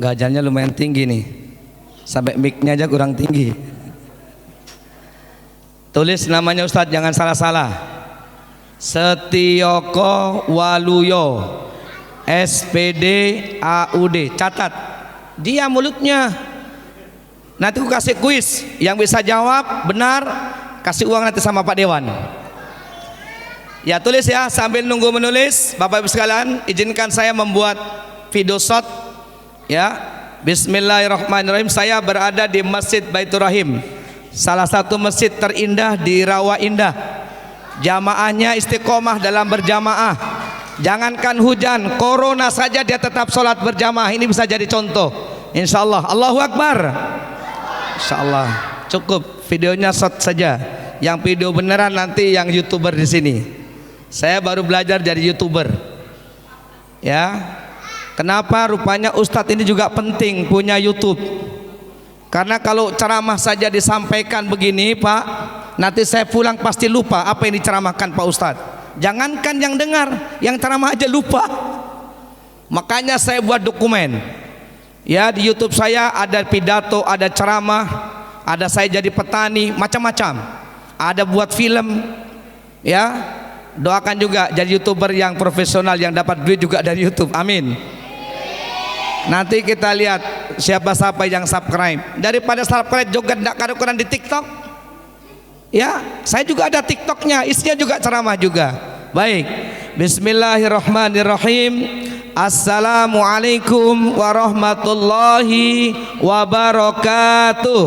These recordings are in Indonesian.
Gajarnya lumayan tinggi nih, sampai mic-nya aja kurang tinggi. Tulis namanya Ustadz, jangan salah-salah. Setioko Waluyo, SPD AUD. Catat, dia mulutnya. Nanti aku kasih kuis, yang bisa jawab benar kasih uang nanti sama Pak Dewan. Ya tulis ya, sambil nunggu menulis. Bapak Ibu sekalian, izinkan saya membuat video shot ya. Bismillahirrahmanirrahim. Saya berada di Masjid Baitur Rahim, salah satu masjid terindah di Rawa Indah. Jamaahnya istiqomah dalam berjamaah. Jangankan hujan, corona saja dia tetap sholat berjamaah. Ini bisa jadi contoh. Insya Allah. Allahu Akbar. Insya Allah. Cukup videonya shot saja. Yang video beneran nanti yang YouTuber di sini. Saya baru belajar jadi YouTuber. Ya. Kenapa rupanya Ustadz ini juga penting punya YouTube? Karena kalau ceramah saja disampaikan begini Pak, nanti saya pulang pasti lupa apa yang diceramahkan Pak Ustadz. Jangankan yang dengar, yang ceramah aja lupa. Makanya saya buat dokumen. Ya, di YouTube saya ada pidato, ada ceramah, ada saya jadi petani, macam-macam. Ada buat film. Ya, doakan juga jadi YouTuber yang profesional yang dapat duit juga dari YouTube. Amin. Nanti kita lihat siapa-siapa yang subscribe. Daripada subscribe juga tidak karuan di TikTok. Ya, saya juga ada TikToknya, isinya juga ceramah juga. Baik, Bismillahirrahmanirrahim. Assalamualaikum warahmatullahi wabarakatuh.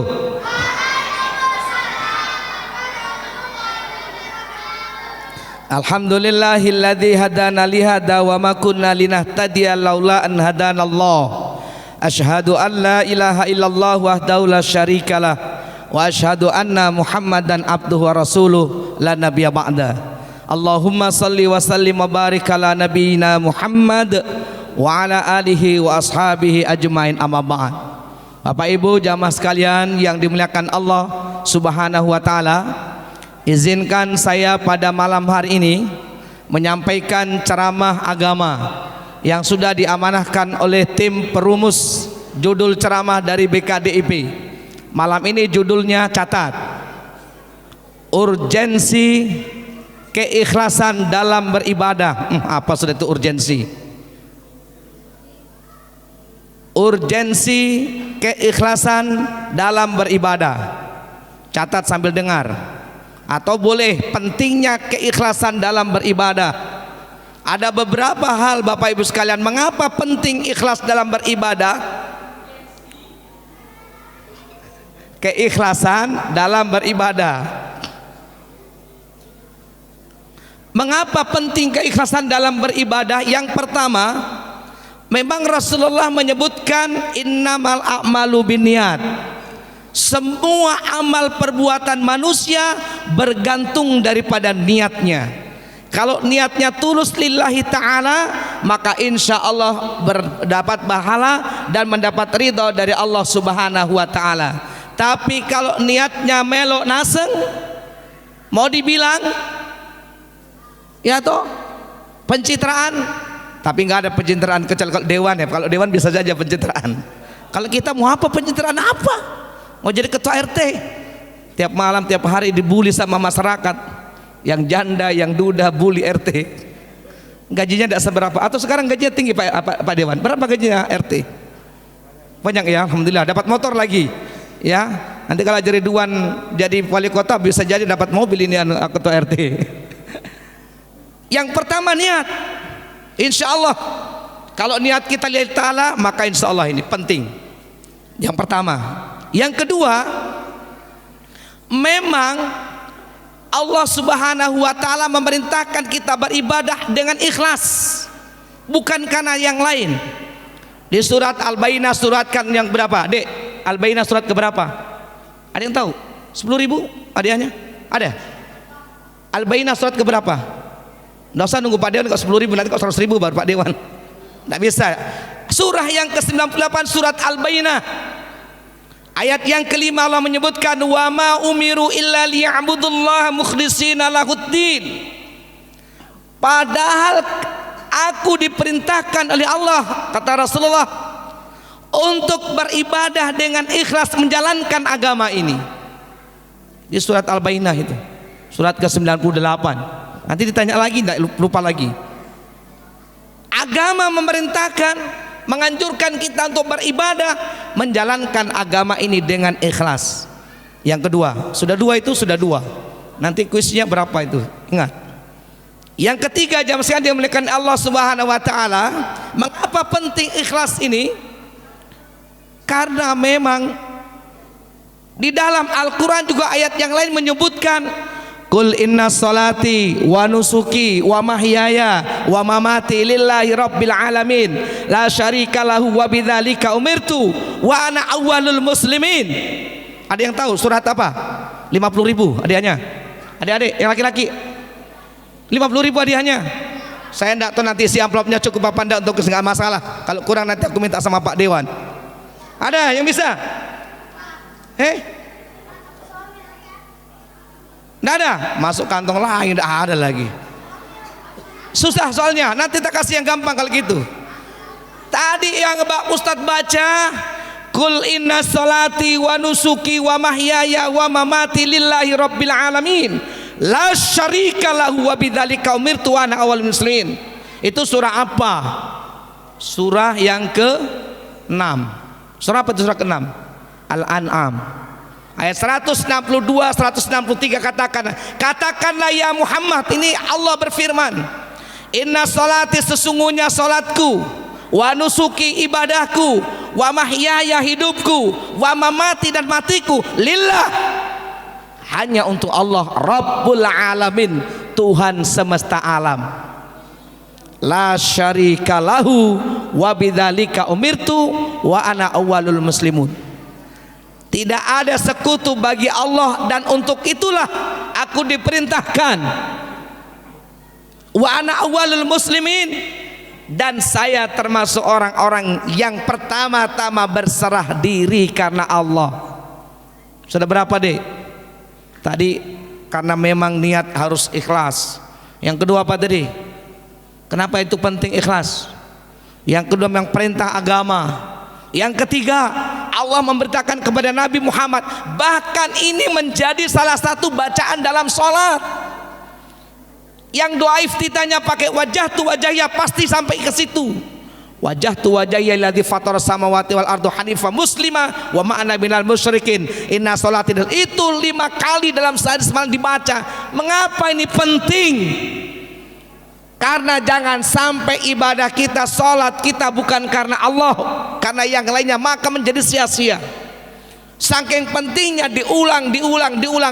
Alhamdulillahilladzi hadana li hada wa ma kunna linahtadiya laula an hadanallah. Asyhadu an la ilaha illallah wahdahu la syarikalah wa asyhadu anna Muhammadan abduhu wa rasuluh la nabiyya ba'da. Allahumma salli wa sallim wa barik ala nabiyyina Muhammad wa ala alihi wa ashabihi ajmain, amma ba'd. Bapak Ibu jamaah sekalian yang dimuliakan Allah Subhanahu wa taala, izinkan saya pada malam hari ini menyampaikan ceramah agama yang sudah diamanahkan oleh tim perumus judul ceramah dari BKDIP. Malam ini judulnya, catat, urgensi keikhlasan dalam beribadah. Apa sudah itu urgensi? Urgensi keikhlasan dalam beribadah. Catat sambil dengar. Atau boleh pentingnya keikhlasan dalam beribadah. Ada beberapa hal Bapak Ibu sekalian, mengapa penting ikhlas dalam beribadah? Keikhlasan dalam beribadah. Mengapa penting keikhlasan dalam beribadah? Yang pertama, memang Rasulullah menyebutkan innamal a'malu binniyat. Semua amal perbuatan manusia bergantung daripada niatnya. Kalau niatnya tulus lillahi ta'ala, maka insya Allah berdapat pahala dan mendapat ridho dari Allah Subhanahu wa ta'ala. Tapi kalau niatnya melok naseng, mau dibilang ya toh pencitraan, tapi nggak ada pencitraan kecuali kalau dewan ya. Kalau dewan bisa saja pencitraan. Kalau kita mau apa pencitraan apa? Mau jadi ketua RT, tiap malam tiap hari dibully sama masyarakat, yang janda yang duda bully RT, gajinya tidak seberapa. Atau sekarang gajinya tinggi Pak Dewan, berapa gajinya RT? Banyak ya, alhamdulillah, dapat motor lagi ya. Nanti kalau jadi Ridwan jadi wali kota bisa jadi dapat mobil ini ketua RT. Yang pertama niat. Insya Allah kalau niat kita lillahi ta'ala, maka insya Allah ini penting. Yang pertama. Yang kedua, memang Allah Subhanahu wa ta'ala memerintahkan kita beribadah dengan ikhlas, bukan karena yang lain. Di surat Al-Bayyinah, surat kan yang berapa? Dek, Al-Bayyinah surat keberapa? Ada yang tahu? 10.000 hadiahnya? Ada? Al-Bayyinah surat keberapa? Nggak usah nunggu Pak Dewan kok 10.000, nanti kok 100.000 baru Pak Dewan. Nggak bisa. Surah yang ke-98 surat Al-Bayyinah, ayat yang kelima Allah menyebutkan wa ma umiru illa liya'budullaha mukhlishina lahuddin. Padahal aku diperintahkan oleh Allah, kata Rasulullah, untuk beribadah dengan ikhlas menjalankan agama ini. Di surat Al-Bayyinah itu, surat ke-98. Nanti ditanya lagi, tidak lupa lagi. Agama memerintahkan, menganjurkan kita untuk beribadah, menjalankan agama ini dengan ikhlas. Yang kedua, sudah dua itu, sudah dua. Nanti kuisnya berapa itu? Ingat. Yang ketiga, jamaah sekalian dimuliakan Allah Subhanahu wa taala, mengapa penting ikhlas ini? Karena memang di dalam Al-Qur'an juga ayat yang lain menyebutkan, Qul inna salati wa nusuki wa mahyaya wa mamati lillahi rabbil alamin la syarika lahu wa bidzalika umirtu wa ana awwalul muslimin. Ada yang tahu surat apa? 50.000 hadiahnya. Adik-adik yang laki-laki 50.000 hadiahnya. Saya tidak tahu nanti si amplopnya cukup apa enggak, untuk enggak masalah. Kalau kurang nanti aku minta sama Pak Dewan. Ada yang bisa? Nggak ada, masuk kantong lain, nggak ada lagi. Susah soalnya, nanti kita kasih yang gampang kalau gitu. Tadi yang Mbak Ustadz baca, Qul inna salati wa nusuki wa mahyaya wa mamati lillahi rabbil alamin la syarika lahu wa bidzalika umirtu wa ana awwalul muslimin. Itu surah apa? Surah yang ke-6. Surah apa itu surah ke-6? Al-An'am. Ayat 162, 163 katakanlah ya Muhammad, ini Allah berfirman, inna salati sesungguhnya salatku, wa nusuki ibadahku, wa mahyaya hidupku, wa mamati dan matiku lillah, hanya untuk Allah Rabbul Alamin, Tuhan semesta alam. La syarika lahu wa bidzalika umirtu wa ana awwalul muslimun. Tidak ada sekutu bagi Allah dan untuk itulah aku diperintahkan. Wa ana awwalul muslimin, dan saya termasuk orang-orang yang pertama-tama berserah diri karena Allah. Sudah berapa dek? Tadi karena memang niat harus ikhlas. Yang kedua apa tadi? Kenapa itu penting ikhlas? Yang kedua memang perintah agama. Yang ketiga, Allah memberitakan kepada Nabi Muhammad, bahkan ini menjadi salah satu bacaan dalam sholat. Yang doa iftitahnya pakai wajah tu wajahnya, pasti sampai ke situ. Wajah tu wajahnya alladzi fatara samawati wal ardu hanifa muslima wa ma'ana minal musyrikin inna sholati, itu 5 kali dalam sehari semalam dibaca. Mengapa ini penting? Karena jangan sampai ibadah kita, sholat kita bukan karena Allah, karena yang lainnya, maka menjadi sia-sia. Saking pentingnya diulang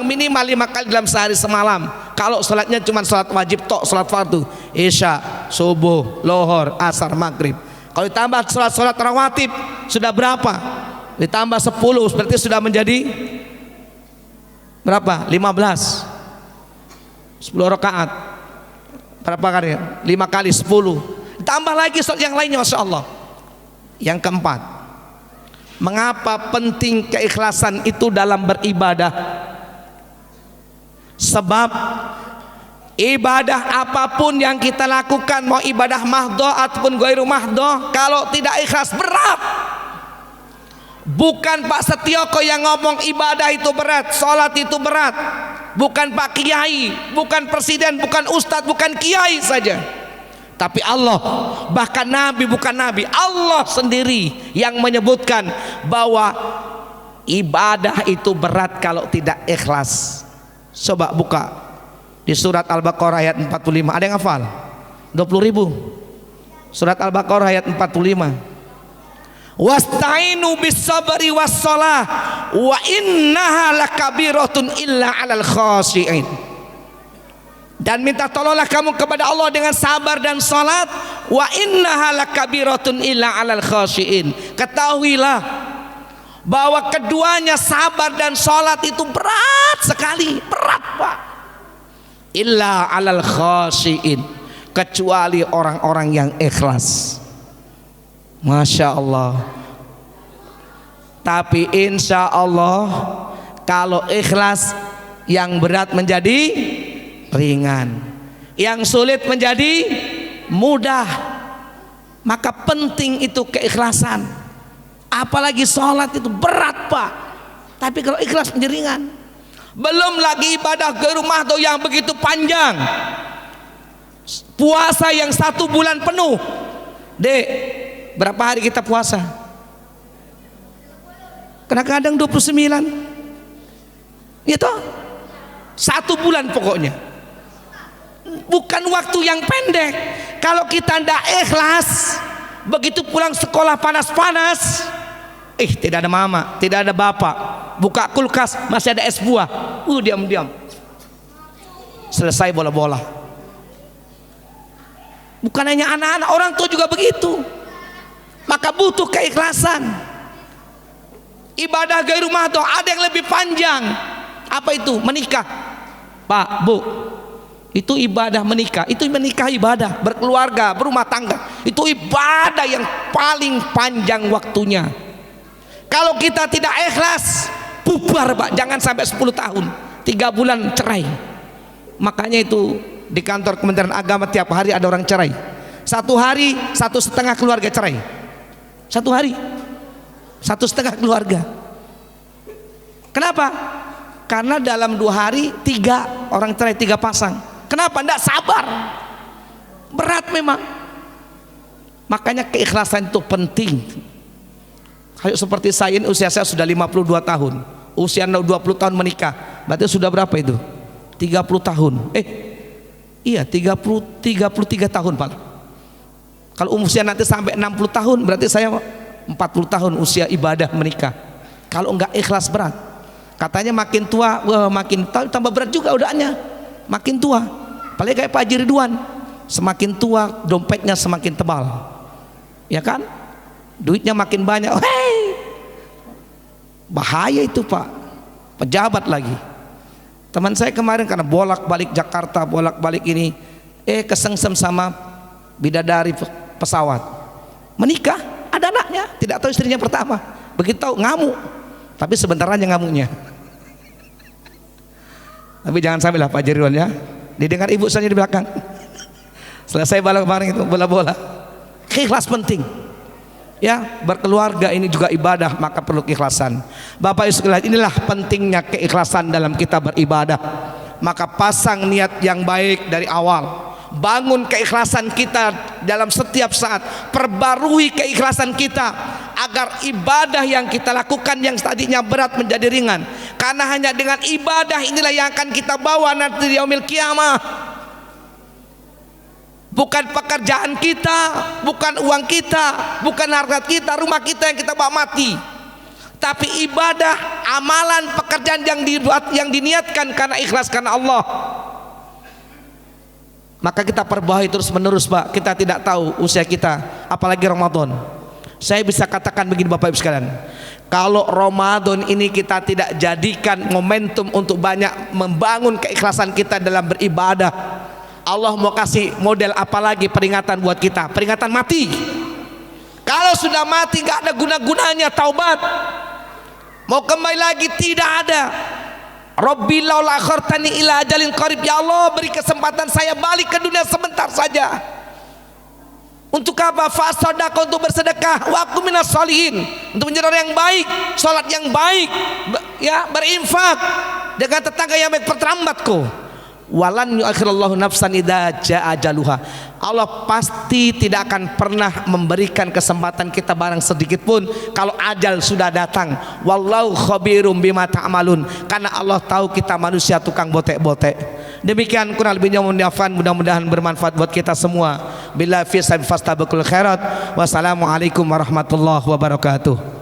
minimal 5 kali dalam sehari semalam. Kalau sholatnya cuma sholat wajib tok, sholat fardu, isya, subuh, lohor, asar, maghrib. Kalau ditambah sholat rawatib sudah berapa? Ditambah 10 berarti sudah menjadi berapa? 15. 10 rakaat. Berapa kali? 5 kali 10. Tambah lagi yang lainnya, masya Allah. Yang keempat, mengapa penting keikhlasan itu dalam beribadah? Sebab ibadah apapun yang kita lakukan, mau ibadah mahdoh ataupun ghairu mahdoh, kalau tidak ikhlas berat. Bukan Pak Setioko yang ngomong ibadah itu berat, sholat itu berat. Bukan Pak Kiai, bukan presiden, bukan ustadz, bukan kiai saja, tapi Allah, bahkan Nabi, bukan Nabi, Allah sendiri yang menyebutkan bahwa ibadah itu berat kalau tidak ikhlas. Coba buka di surat Al-Baqarah ayat 45. Ada yang hafal? 20.000. Surat Al-Baqarah ayat 45. Wasta'inu bis sabri was shalah wa innaha lakabiratun illa 'alal khashi'in. Dan minta tolonglah kamu kepada Allah dengan sabar dan salat, wa innaha lakabiratun illa 'alal khashi'in. Ketahuilah bahwa keduanya, sabar dan salat, itu berat sekali, berat Pak. Illa 'alal khashi'in, kecuali orang-orang yang ikhlas. Masya Allah. Tapi insya Allah kalau ikhlas, yang berat menjadi ringan, yang sulit menjadi mudah. Maka penting itu keikhlasan. Apalagi sholat itu berat Pak, tapi kalau ikhlas menjadi ringan. Belum lagi ibadah ke rumah tuh yang begitu panjang, puasa yang 1 bulan penuh. Dek, berapa hari kita puasa? Kadang-kadang 29 itu 1 bulan pokoknya. Bukan waktu yang pendek. Kalau kita tidak ikhlas, begitu pulang sekolah panas-panas, tidak ada mama, tidak ada bapak, buka kulkas masih ada es buah, diam-diam selesai bola-bola. Bukan hanya anak-anak, orang tua juga begitu. Maka butuh keikhlasan. Ibadah gairu mahdoh ada yang lebih panjang. Apa itu? Menikah. Pak, Bu, itu ibadah menikah. Itu menikah ibadah, berkeluarga, berumah tangga. Itu ibadah yang paling panjang waktunya. Kalau kita tidak ikhlas, bubar Pak. Jangan sampai 10 tahun, 3 bulan cerai. Makanya itu di kantor Kementerian Agama tiap hari ada orang cerai. 1 hari 1,5 keluarga cerai. 1 hari 1,5 keluarga. Kenapa? Karena dalam 2 hari 3 orang cerai, 3 pasang. Kenapa? Tidak sabar. Berat memang. Makanya keikhlasan itu penting. Kayak seperti saya ini, usia saya sudah 52 tahun. Usia 20 tahun menikah. Berarti sudah berapa itu? 30 tahun. Iya 33 tahun Pak. Kalau usia nanti sampai 60 tahun berarti saya 40 tahun usia ibadah menikah. Kalau enggak ikhlas berat. Katanya makin tua, makin tambah berat juga udahannya. Makin tua. Apalagi kayak Pak Haji Ridwan, semakin tua dompetnya semakin tebal. Ya kan? Duitnya makin banyak. Bahaya itu Pak. Pejabat lagi. Teman saya kemarin karena bolak-balik Jakarta, bolak-balik ini, kesengsem sama bidadari pesawat. Menikah, ada anaknya, tidak tahu istrinya pertama. Begitu tahu ngamuk, tapi sebentar aja ngamuknya. Tapi jangan sampai lah Pak Jirwan ya, didengar ibu saya di belakang. Selesai balap bareng itu bola-bola. Ikhlas penting. Ya, berkeluarga ini juga ibadah, maka perlu keikhlasan. Bapak Ibu sekalian, inilah pentingnya keikhlasan dalam kita beribadah. Maka pasang niat yang baik dari awal. Bangun keikhlasan kita dalam setiap saat. Perbarui keikhlasan kita agar ibadah yang kita lakukan yang tadinya berat menjadi ringan. Karena hanya dengan ibadah inilah yang akan kita bawa nanti di yaumil qiyamah. Bukan pekerjaan kita, bukan uang kita, bukan harta kita, rumah kita yang kita bawa mati. Tapi ibadah, amalan, pekerjaan yang dibuat, yang diniatkan karena ikhlas karena Allah. Maka kita perbaiki terus menerus Pak. Kita tidak tahu usia kita, apalagi Ramadan. Saya bisa katakan begini Bapak Ibu sekalian, kalau Ramadan ini kita tidak jadikan momentum untuk banyak membangun keikhlasan kita dalam beribadah, Allah mau kasih model apa lagi peringatan buat kita? Peringatan mati. Kalau sudah mati gak ada guna-gunanya taubat. Mau kembali lagi tidak ada. Rabbi laula akhartani ila ajalin qarib, ya Allah beri kesempatan saya balik ke dunia sebentar saja. Untuk apa? Fasadaqah, untuk bersedekah, wa aku minas sholihin, untuk menjadi orang yang baik, sholat yang baik, ya, berinfak dengan tetangga yang baik, perterambatku. Walan yuakhirallahu nafsan idza jaa ajaluha. Allah pasti tidak akan pernah memberikan kesempatan kita barang sedikit pun kalau ajal sudah datang. Wallahu khabirum bima ta'malun. Karena Allah tahu kita manusia tukang botek-botek. Demikian kurang lebihnya mudah-mudahan bermanfaat buat kita semua. Billahi fi fastabaqul khairat. Wassalamualaikum warahmatullahi wabarakatuh.